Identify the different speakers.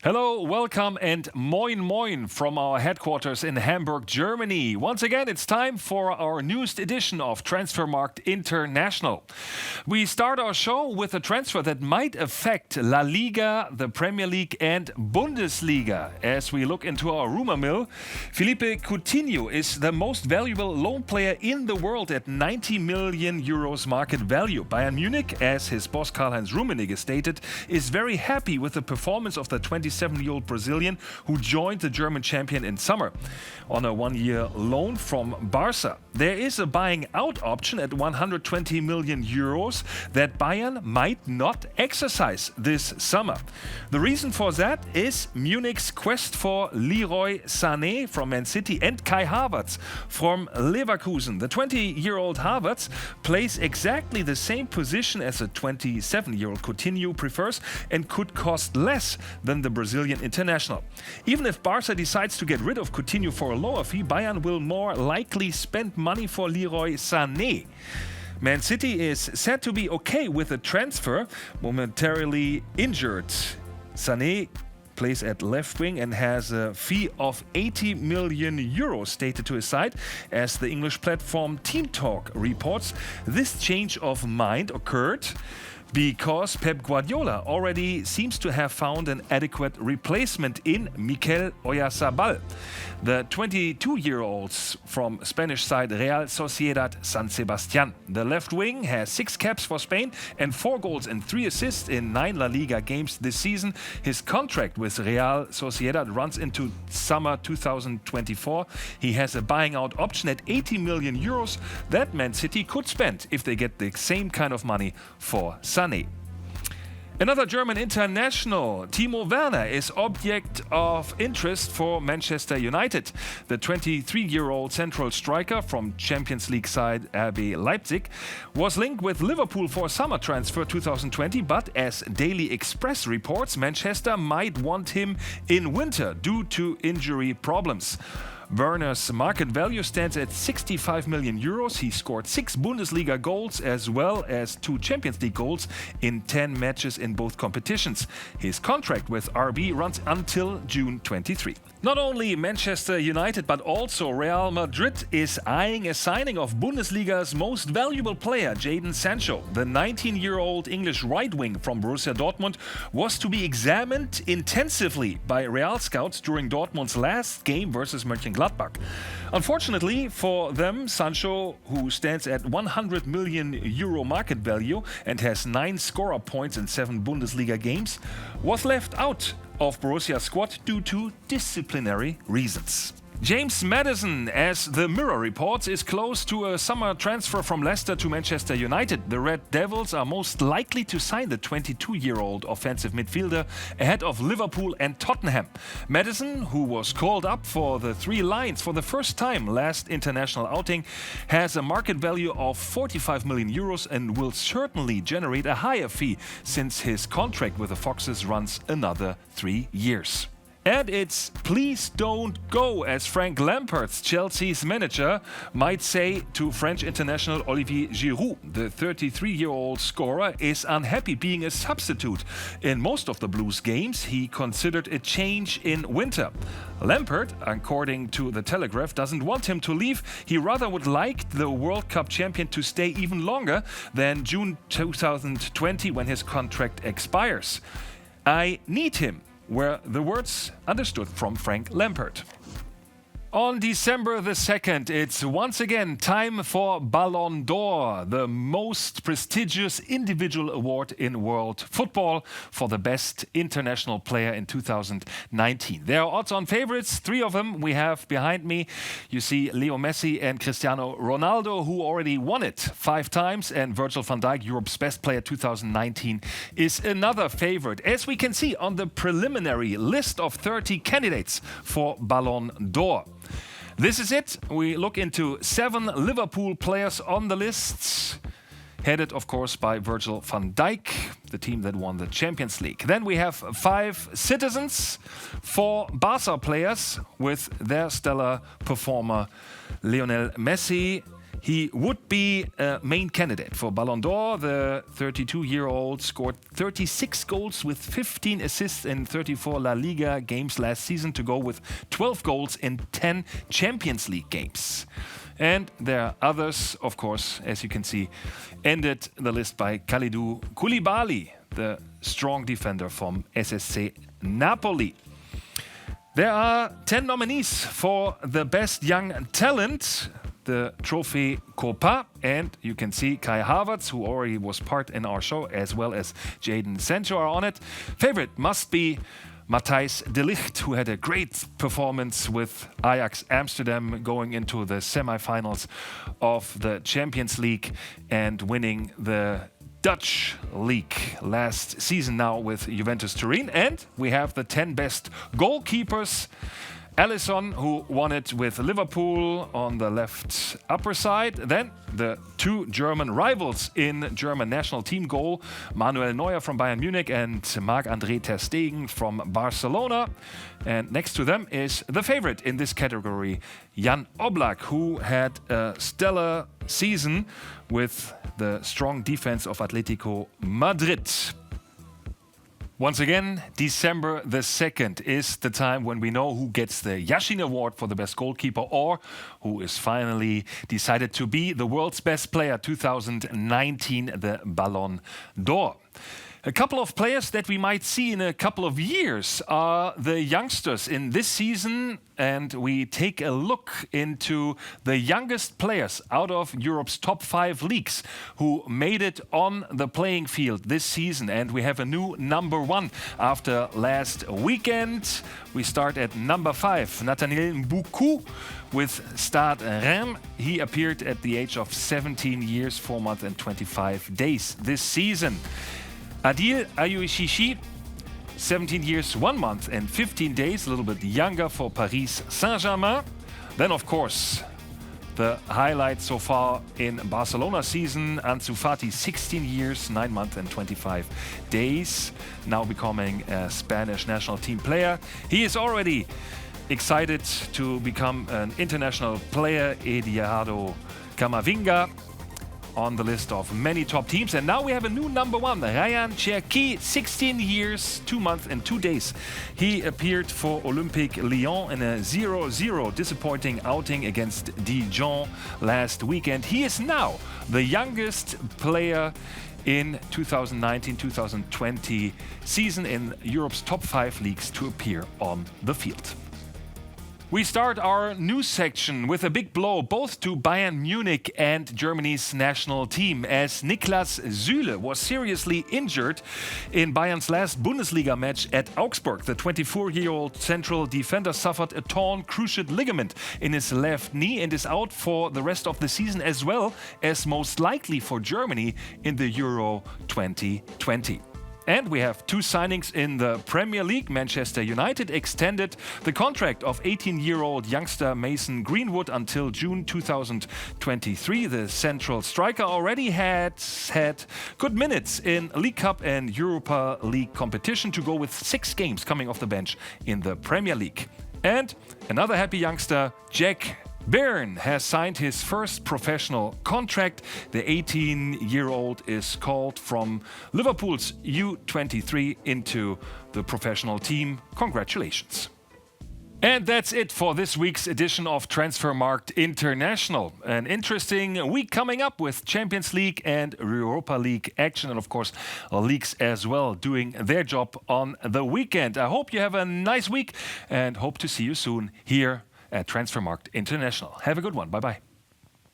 Speaker 1: Hello, welcome and moin moin from our headquarters in Hamburg, Germany. Once again, it's time for our newest edition of Transfermarkt International. We start our show with a transfer that might affect La Liga, the Premier League and Bundesliga. As we look into our rumor mill, Philippe Coutinho is the most valuable loan player in the world at 90 million euros market value. Bayern Munich, as his boss Karl-Heinz Rummenigge stated, is very happy with the performance of the 27-year-old Brazilian who joined the German champion in summer on a one-year loan from Barca. There is a buying out option at 120 million euros that Bayern might not exercise this summer. The reason for that is Munich's quest for Leroy Sané from Man City and Kai Havertz from Leverkusen. The 20-year-old Havertz plays exactly the same position as a 27-year-old Coutinho prefers and could cost less than the Brazilian international. Even if Barca decides to get rid of Coutinho for a lower fee, Bayern will more likely spend money for Leroy Sané. Man City is said to be okay with the transfer, momentarily injured. Sané plays at left wing and has a fee of 80 million euros stated to his side. As the English platform Team Talk reports, this change of mind occurred because Pep Guardiola already seems to have found an adequate replacement in Mikel Oyarzabal. The 22-year-olds from Spanish side Real Sociedad San Sebastián. The left wing has 6 caps for Spain and 4 goals and 3 assists in 9 La Liga games this season. His contract with Real Sociedad runs into summer 2024. He has a buying out option at 80 million euros that Man City could spend if they get the same kind of money for Sané. Another German international, Timo Werner, is object of interest for Manchester United. The 23-year-old central striker from Champions League side RB Leipzig was linked with Liverpool for a summer transfer 2020, but as Daily Express reports, Manchester might want him in winter due to injury problems. Werner's market value stands at 65 million euros. He scored 6 Bundesliga goals as well as 2 Champions League goals in 10 matches in both competitions. His contract with RB runs until June 23. Not only Manchester United but also Real Madrid is eyeing a signing of Bundesliga's most valuable player, Jadon Sancho. The 19-year-old English right wing from Borussia Dortmund was to be examined intensively by Real scouts during Dortmund's last game versus Mönchengladbach. Unfortunately for them, Sancho, who stands at 100 million euro market value and has 9 scorer points in 7 Bundesliga games, was left out of Borussia's squad due to disciplinary reasons. James Maddison, as the Mirror reports, is close to a summer transfer from Leicester to Manchester United. The Red Devils are most likely to sign the 22-year-old offensive midfielder ahead of Liverpool and Tottenham. Maddison, who was called up for the Three Lions for the first time last international outing, has a market value of 45 million euros and will certainly generate a higher fee since his contract with the Foxes runs another 3 years. And it's please don't go, as Frank Lampard, Chelsea's manager, might say to French international Olivier Giroud. The 33-year-old scorer is unhappy being a substitute. In most of the Blues games, he considered a change in winter. Lampard, according to The Telegraph, doesn't want him to leave. He rather would like the World Cup champion to stay even longer than June 2020 when his contract expires. I need him, were the words understood from Frank Lampard. On December the 2nd, it's once again time for Ballon D'Or, the most prestigious individual award in world football for the best international player in 2019. There are odds-on favorites, 3 of them we have behind me. You see Leo Messi and Cristiano Ronaldo, who already won it 5 times, and Virgil van Dijk, Europe's best player 2019, is another favorite. As we can see on the preliminary list of 30 candidates for Ballon d'Or. This is it. We look into 7 Liverpool players on the lists, headed, of course, by Virgil van Dijk, the team that won the Champions League. Then we have 5 citizens, 4 Barca players with their stellar performer Lionel Messi. He would be a main candidate for Ballon d'Or. The 32-year-old scored 36 goals with 15 assists in 34 La Liga games last season to go with 12 goals in 10 Champions League games. And there are others, of course, as you can see, ended the list by Kalidou Koulibaly, the strong defender from SSC Napoli. There are 10 nominees for the best young talent, the trophy KOPA, and you can see Kai Havertz, who already was part in our show, as well as Jadon Sancho are on it. Favorite must be Matthijs de Ligt, who had a great performance with Ajax Amsterdam going into the semi-finals of the Champions League and winning the Dutch League last season now with Juventus Turin. And we have the 10 best goalkeepers. Alisson, who won it with Liverpool on the left upper side. Then the two German rivals in German national team goal, Manuel Neuer from Bayern Munich and Marc-André ter Stegen from Barcelona. And next to them is the favorite in this category, Jan Oblak, who had a stellar season with the strong defense of Atletico Madrid. Once again, December the 2nd is the time when we know who gets the YASHIN award for the best goalkeeper or who is finally decided to be the world's best player 2019, the Ballon d'Or. A couple of players that we might see in a couple of years are the youngsters in this season, and we take a look into the youngest players out of Europe's top 5 leagues who made it on the playing field this season. And we have a new number 1 after last weekend. We start at number 5, Nathaniel Mboukou with Stade Reims. He appeared at the age of 17 years, 4 months and 25 days this season. Adil Ayouchichi, 17 years, 1 month and 15 days, a little bit younger for Paris Saint-Germain. Then, of course, the highlight so far in Barcelona season, Ansu Fati, 16 years, 9 months and 25 days, now becoming a Spanish national team player. He is already excited to become an international player, Eduardo Camavinga, on the list of many top teams. And now we have a new number 1, Rayan Cherki, 16 years, 2 months and 2 days. He appeared for Olympique Lyon in a 0-0 disappointing outing against Dijon last weekend. He is now the youngest player in 2019-2020 season in Europe's top 5 leagues to appear on the field. We start our news section with a big blow both to Bayern Munich and Germany's national team, as Niklas Süle was seriously injured in Bayern's last Bundesliga match at Augsburg. The 24-year-old central defender suffered a torn cruciate ligament in his left knee and is out for the rest of the season, as well as most likely for Germany in the Euro 2020. And we have 2 signings in the Premier League. Manchester United extended the contract of 18-year-old youngster Mason Greenwood until June 2023. The central striker already has had good minutes in League Cup and Europa League competition to go with 6 games coming off the bench in the Premier League. And another happy youngster, Jack Byrne, has signed his first professional contract. The 18-year-old is called from Liverpool's U23 into the professional team. Congratulations. And that's it for this week's edition of Transfermarkt International. An interesting week coming up with Champions League and Europa League action, and of course leagues as well doing their job on the weekend. I hope you have a nice week and hope to see you soon here at Transfermarkt International. Have a good one. Bye-bye.